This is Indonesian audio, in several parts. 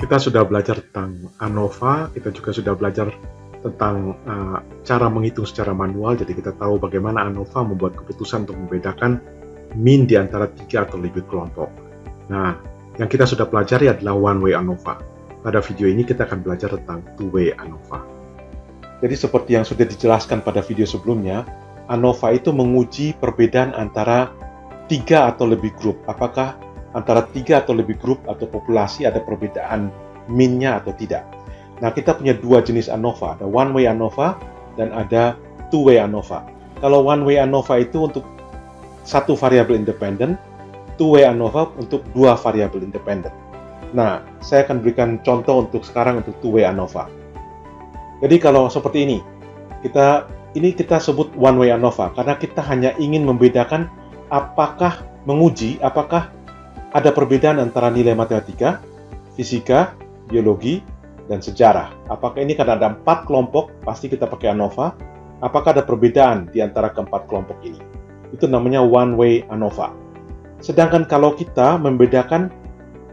Kita sudah belajar tentang ANOVA, kita juga sudah belajar tentang cara menghitung secara manual, jadi kita tahu bagaimana ANOVA membuat keputusan untuk membedakan mean di antara 3 atau lebih kelompok. Nah, yang kita sudah pelajari adalah one-way ANOVA. Pada video ini kita akan belajar tentang two-way ANOVA. Jadi seperti yang sudah dijelaskan pada video sebelumnya, ANOVA itu menguji perbedaan antara 3 atau lebih grup. Apakah antara 3 atau lebih grup atau populasi ada perbedaan mean-nya atau tidak. Nah, kita punya dua jenis ANOVA, ada one-way ANOVA dan ada two-way ANOVA. Kalau one-way ANOVA itu untuk satu variabel independen, two-way ANOVA untuk dua variabel independen. Nah, saya akan berikan contoh untuk sekarang untuk two-way ANOVA. Jadi kalau seperti ini kita sebut one-way ANOVA karena kita hanya ingin membedakan apakah ada perbedaan antara nilai matematika, fisika, biologi, dan sejarah. Apakah ini karena ada 4 kelompok, pasti kita pakai ANOVA. Apakah ada perbedaan di antara keempat kelompok ini? Itu namanya one-way ANOVA. Sedangkan kalau kita membedakan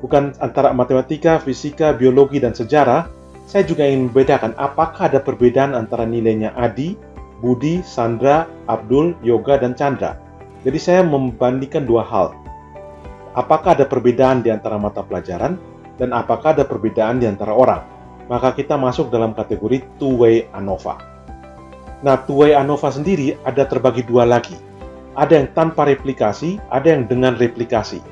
bukan antara matematika, fisika, biologi, dan sejarah, saya juga ingin membedakan apakah ada perbedaan antara nilainya Adi, Budi, Sandra, Abdul, Yoga, dan Chandra. Jadi saya membandingkan dua hal. Apakah ada perbedaan di antara mata pelajaran dan apakah ada perbedaan di antara orang. Maka kita masuk dalam kategori two-way ANOVA. Nah, two-way ANOVA sendiri ada terbagi dua lagi. Ada yang tanpa replikasi, ada yang dengan replikasi.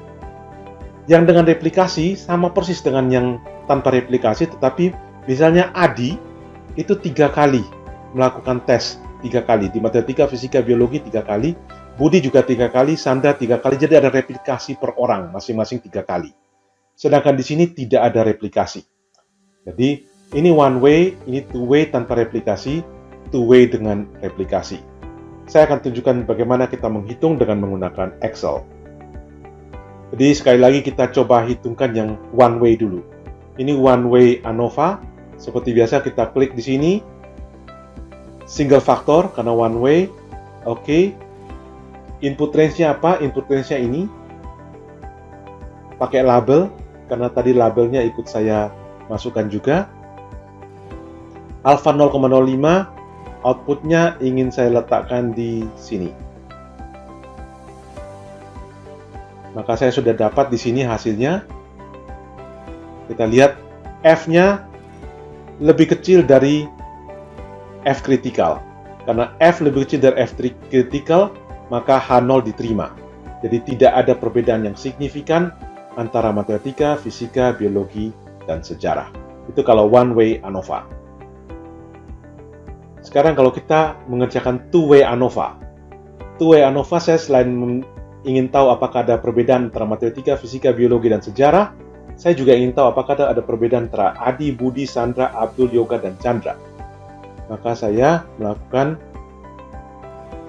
Yang dengan replikasi sama persis dengan yang tanpa replikasi, tetapi misalnya Adi itu 3 kali melakukan tes, 3 kali. Di matematika, fisika, biologi 3 kali. Budi juga 3 kali, Sandra 3 kali, jadi ada replikasi per orang, masing-masing 3 kali. Sedangkan di sini tidak ada replikasi. Jadi, ini one way, ini two way tanpa replikasi, two way dengan replikasi. Saya akan tunjukkan bagaimana kita menghitung dengan menggunakan Excel. Jadi, sekali lagi kita coba hitungkan yang one way dulu. Ini one way ANOVA, seperti biasa kita klik di sini, single factor karena one way, oke. Input range-nya apa? Input range-nya ini. Pakai label, karena tadi labelnya ikut saya masukkan juga. Alpha 0,05, outputnya ingin saya letakkan di sini. Maka saya sudah dapat di sini hasilnya. Kita lihat F-nya lebih kecil dari F critical. Karena F lebih kecil dari F critical, maka H0 diterima. Jadi tidak ada perbedaan yang signifikan antara matematika, fisika, biologi, dan sejarah. Itu kalau one-way ANOVA. Sekarang kalau kita mengerjakan two-way ANOVA. Two-way ANOVA saya selain ingin tahu apakah ada perbedaan antara matematika, fisika, biologi, dan sejarah, saya juga ingin tahu apakah ada perbedaan antara Adi, Budi, Sandra, Abdul, Yoga, dan Chandra. Maka saya melakukan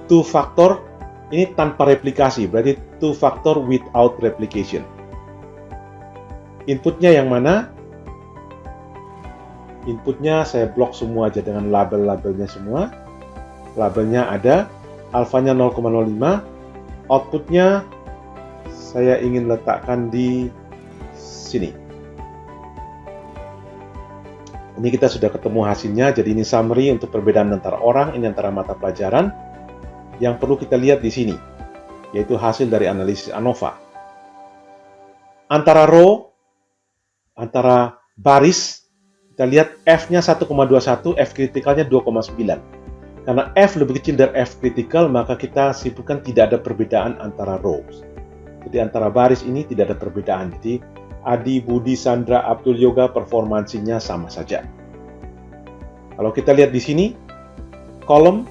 two factor. Ini tanpa replikasi, berarti two factor without replication. Inputnya yang mana? Inputnya saya blok semua aja dengan label-labelnya semua. Labelnya ada, alfanya 0,05, outputnya saya ingin letakkan di sini. Ini kita sudah ketemu hasilnya, jadi ini summary untuk perbedaan antara orang, ini antara mata pelajaran. Yang perlu kita lihat di sini, yaitu hasil dari analisis ANOVA. Antara row, antara baris, kita lihat F-nya 1,21, F critical-nya 2,9. Karena F lebih kecil dari F critical, maka kita simpulkan tidak ada perbedaan antara rows. Jadi antara baris ini tidak ada perbedaan. Jadi Adi, Budi, Sandra, Abdul, Yoga performansinya sama saja. Kalau kita lihat di sini, kolom,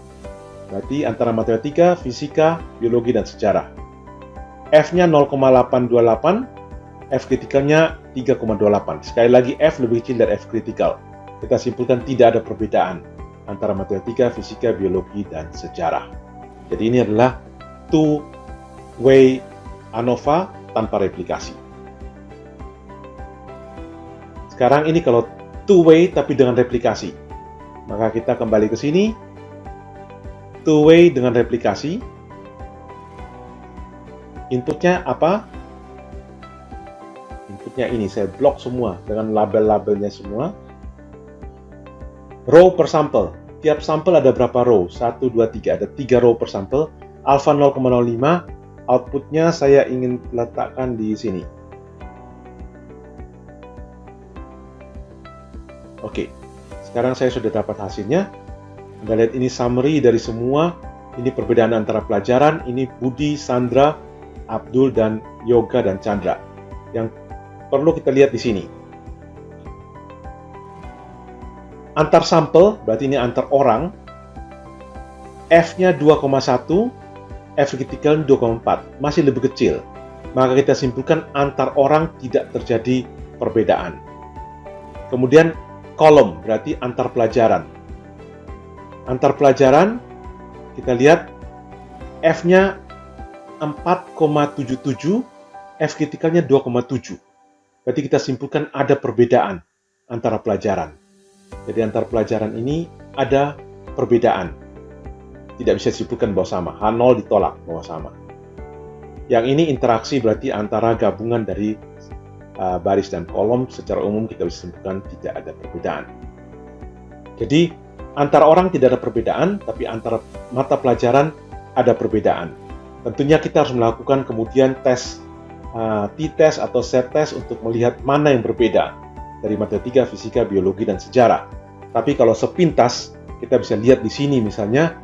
berarti antara matematika, fisika, biologi, dan sejarah. F-nya 0,828, F critical-nya 3,28. Sekali lagi, F lebih kecil dari F critical. Kita simpulkan tidak ada perbedaan antara matematika, fisika, biologi, dan sejarah. Jadi ini adalah two-way ANOVA tanpa replikasi. Sekarang ini kalau two-way tapi dengan replikasi. Maka kita kembali ke sini. Two-way dengan replikasi. Inputnya apa? inputnya ini, saya blok semua dengan label-labelnya semua. Row per sampel, tiap sampel ada berapa row? 1, 2, 3, ada 3 row per sampel. Alpha 0,05, outputnya saya ingin letakkan di sini. Oke, sekarang saya sudah dapat hasilnya. Anda lihat ini summary dari semua. Ini perbedaan antara pelajaran. Ini Budi, Sandra, Abdul, dan Yoga, dan Chandra. Yang perlu kita lihat di sini. Antar sampel, berarti ini antar orang. F-nya 2,1, F critical 2,4. Masih lebih kecil. Maka kita simpulkan antar orang tidak terjadi perbedaan. Kemudian kolom, berarti antar pelajaran. Antar pelajaran, kita lihat F-nya 4,77, F kritikalnya 2,7. Berarti kita simpulkan ada perbedaan antara pelajaran. Jadi antar pelajaran ini ada perbedaan. Tidak bisa disimpulkan bahwa sama. H0 ditolak bahwa sama. Yang ini interaksi berarti antara gabungan dari baris dan kolom. Secara umum kita bisa simpulkan tidak ada perbedaan. Jadi antara orang tidak ada perbedaan, tapi antara mata pelajaran ada perbedaan. Tentunya kita harus melakukan kemudian tes t-test atau set-test untuk melihat mana yang berbeda dari matematika, fisika, biologi, dan sejarah. Tapi kalau sepintas kita bisa lihat di sini misalnya,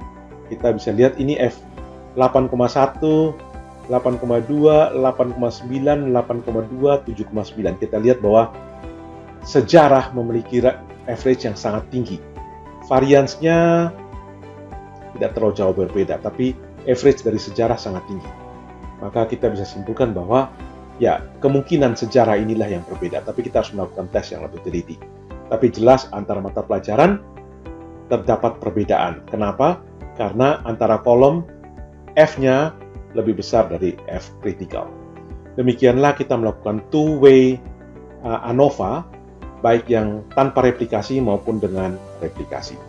kita bisa lihat ini F 8,1, 8,2, 8,9, 8,2, 7,9. Kita lihat bahwa sejarah memiliki average yang sangat tinggi. Variansnya tidak terlalu jauh berbeda, tapi average dari sejarah sangat tinggi. Maka kita bisa simpulkan bahwa ya kemungkinan sejarah inilah yang berbeda, tapi kita harus melakukan tes yang lebih teliti. Tapi jelas antara mata pelajaran terdapat perbedaan. Kenapa? Karena antara kolom F-nya lebih besar dari F critical. Demikianlah kita melakukan two-way ANOVA, baik yang tanpa replikasi maupun dengan replikasi.